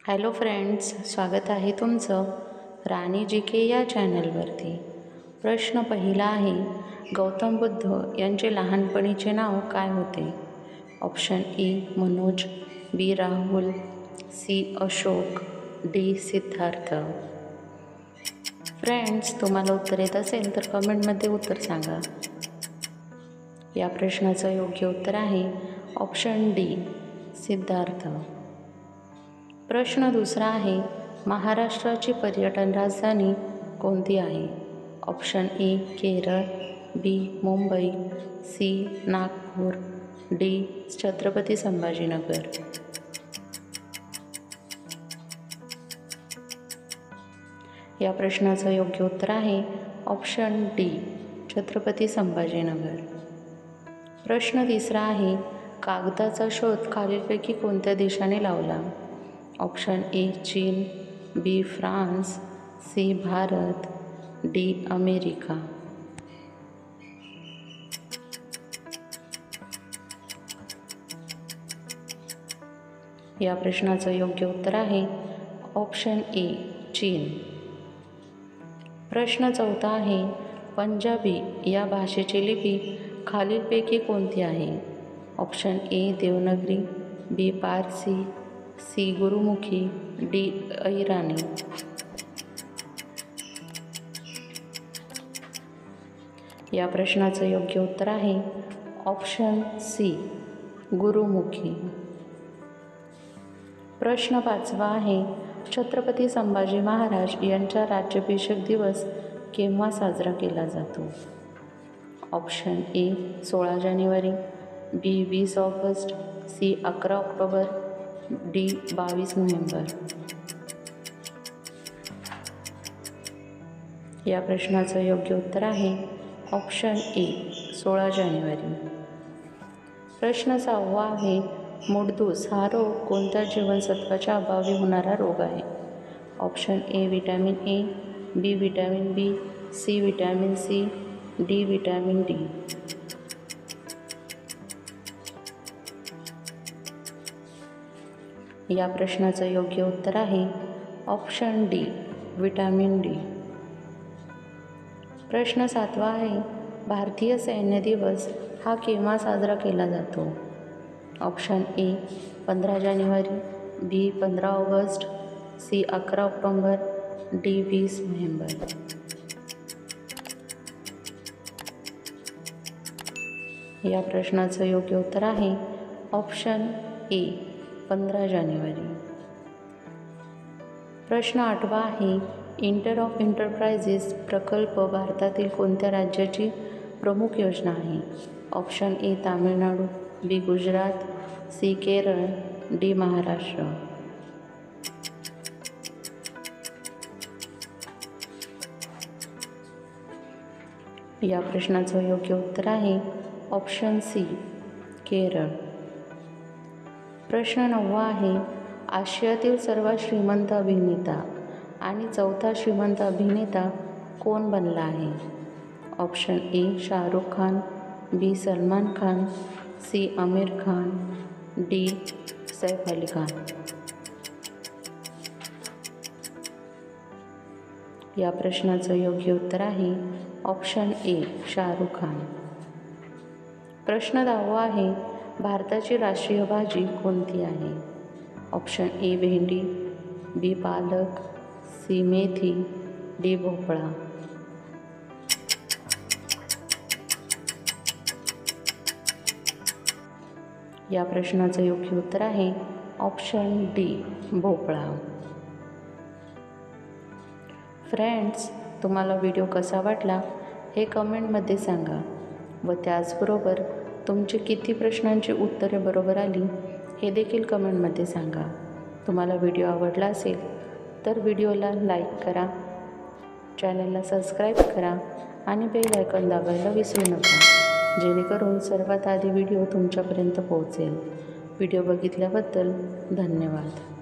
Hello friends, स्वागत आहे तुमचं राणी जी के या चॅनलवरती। प्रश्न पहिला आहे, गौतम बुद्ध यांचे लहानपणीचे नाव काय होते? Option A Manoj, B Rahul, C Ashok, D Siddharth. Friends, तुम्हाला उत्तर येत असेल तर कमेंटमध्ये उत्तर सांगा। या प्रश्नाचं योग्य उत्तर आहे ऑप्शन डी सिद्धार्थ। प्रश्न दुसरा आहे, महाराष्ट्राची पर्यटन राजधानी कोणती आहे? Option A Kerala, B Mumbai, C Nagpur, D Chhatrapati Sambhajinagar. या प्रश्नाचं योग्य उत्तर आहे ऑप्शन डी छत्रपती संभाजीनगर। प्रश्न तिसरा आहे, कागदाचा शोध खालीलपैकी कोणत्या देशाने लावला? ऑप्शन ए चीन, B France, C Bharat, D America. या प्रश्नाचं योग्य उत्तर आहे ऑप्शन ए चीन। प्रश्न चौथा आहे, पंजाबी या भाषेची लिपी खालीलपैकी कोणती आहे? Option A Devanagari, B Parsi, C Gurmukhi, D Ahirani. या प्रश्नाचं योग्य उत्तर आहे ऑप्शन सी गुरुमुखी। प्रश्न पाचवा आहे, छत्रपती संभाजी महाराज यांचा राज्याभिषेक दिवस केव्हा साजरा केला जातो? ऑप्शन ए 16 जानेवारी, B 20 August, C 11 October, D 22 November. या प्रश्नाचं योग्य उत्तर आहे ऑप्शन ए 16 जानेवारी। प्रश्न सहावा आहे, मूडदूस हा रोग कोणत्या जीवनसत्वाच्या अभावी होणारा रोग आहे? Option A vitamin A, B vitamin B, C vitamin C, D vitamin D. या प्रश्नाचं योग्य उत्तर आहे ऑप्शन डी विटॅमिन डी। प्रश्न सातवा आहे, भारतीय सैन्य दिवस हा केव्हा साजरा केला जातो? ऑप्शन ए 15 जानेवारी, B 15 August, C 11 October, D 20 November. या प्रश्नाचं योग्य उत्तर आहे ऑप्शन ए 15 जानेवारी। प्रश्न आठवा आहे, इंटर ऑफ एंटरप्राइजेस प्रकल्प भारतातील कोणत्या राज्याची प्रमुख योजना आहे? Option A Tamil Nadu, B Gujarat, C Kerala, D Maharashtra. या प्रश्नाचं योग्य उत्तर आहे ऑप्शन सी केरळ। प्रश्न नववा आहे, आशियातील सर्वात श्रीमंत अभिनेता आणि चौथा श्रीमंत अभिनेता कोण बनला आहे? Option A Shahrukh Khan, B Salman Khan, C Aamir Khan, D Saif Ali Khan. या प्रश्नाचं योग्य उत्तर आहे ऑप्शन ए शाहरुख खान। प्रश्न 10वा आहे, भारताची राष्ट्रीय भाजी कोणती आहे? ऑप्शन ए भेंडी, बी पालक, सी मेथी, डी भोपळा। या प्रश्नाचं योग्य उत्तर आहे ऑप्शन डी भोपळा। फ्रेंड्स, तुम्हाला व्हिडिओ कसा वाटला हे कमेंटमध्ये सांगा व त्याचबरोबर तुमची किती प्रश्नांची उत्तरे बरोबर आली हे देखील कमेंटमध्ये सांगा। तुम्हाला व्हिडिओ आवडला असेल तर व्हिडिओला लाईक करा, चॅनलला सबस्क्राईब करा आणि बेल आयकॉन दाबायला विसरू नका, जेणेकरून सर्वात आधी व्हिडिओ तुमच्यापर्यंत पोहोचेल। व्हिडिओ बघितल्याबद्दल धन्यवाद।